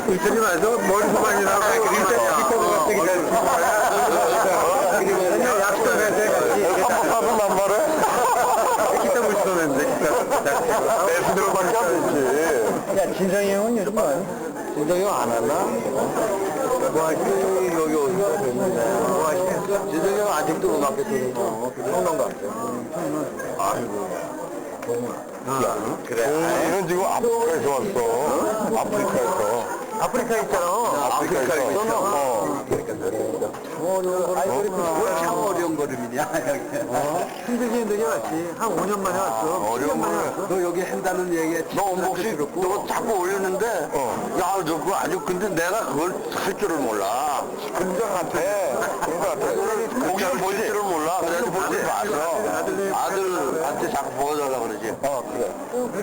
이틀이 와서 머리소만이라고 한번 남발해? 기타 물 쏘는데 내 수대로밖에 안 되지. 야 진성이 형은 요즘 뭐하니? 진성이 형 안 왔나? 뭐하지? 여기 어디가 됐는데 뭐하지? 진성이 형 아직도 음악회 도는 거 평론 같아. 아이고 그래. 동훈이는 지금 아프리카에서 왔어. 아프리카에서. 아프리카 있잖아. 아프리카에서 있어. 왜 참 어려운 걸음이냐 여기. 힘들게 왔지. 한 5년 만에 왔어. 어려운 만에 왔어. 너 여기 한다는 얘기에 너 혹시 너 자꾸 올렸는데 야, 저 그거 아주 근데 내가 그걸 할 줄을 몰라. 군장한테 거기를 보실 줄을 몰라. 그래서 보지 마서 아들한테 자꾸 보여달라고 그러지. 그래.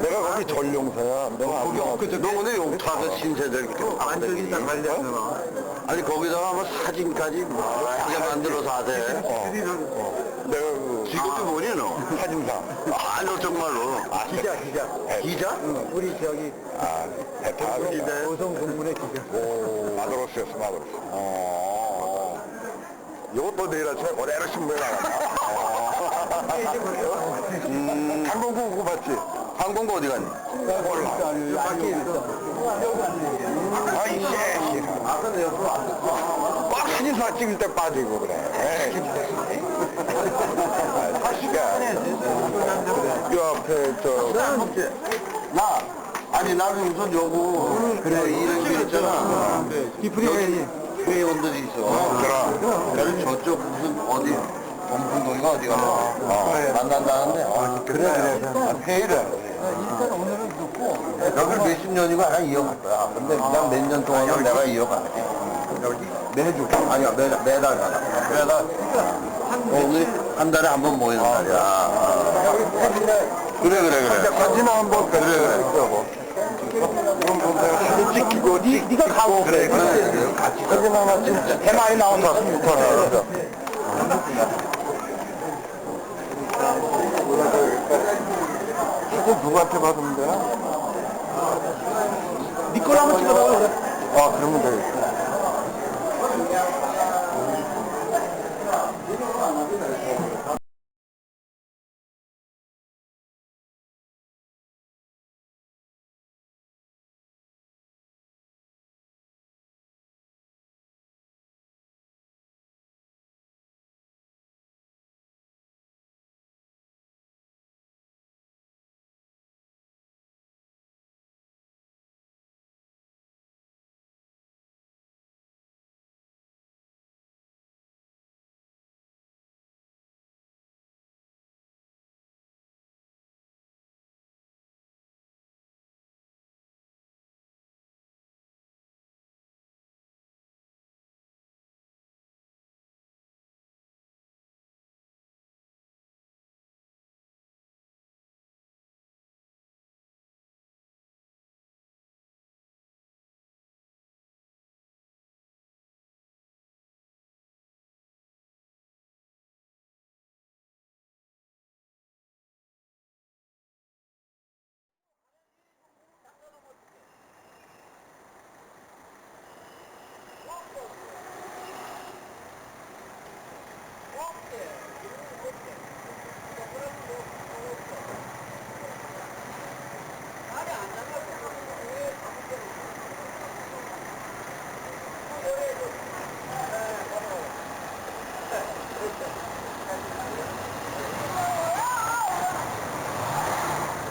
내가 거기 전용사야. 내가 거기 엊그저께 너 근데 용타서 신세들 완전히 다 관리했어. 아니 거기다가 뭐 사진까지 하게 만들어서 하대. 내가 그 직업이 뭐니 너? 사진사. 아너 정말로. 기자. 기자? 응. 우리 저기 대표기자. 고성공문의 기자. 마드로스였어 마드로스. 이것도 내일 아침에 그대로 신문에 나간다. 항공구 그거 봤지? 항공구 어디 갔니? 밖에 있어. 아이 씨. 아 근데 옆으로 안 됐어. 꽉 사진 인사 찍을 때 빠지고 그래. 사실은 요 앞에 아니 나는 우선 요거 그래 이런 게 있잖아. 디프리 회원들이 있어. 그럼 저쪽 무슨 어디 범pun동이가 어디가 만난다는데 그래. 회의를 일단 오늘은 듣고 여기를 몇십 년이고 하나 이어갈 거야. 근데 그냥 몇 년 동안은 내가 이어갈게. 매주 아니야 매달 가라. 매달 우리 한 달에 한 번 모이는 날이야. 그래. 사진 한번 그래. 사진 찍히고 네가 가고 그래. 같이 사진 하나 찍자. 해 많이 나온다. 사진 누구한테 받으면 되나? 네 거로 한번 찍어달라 그래. 아 그러면 되겠다.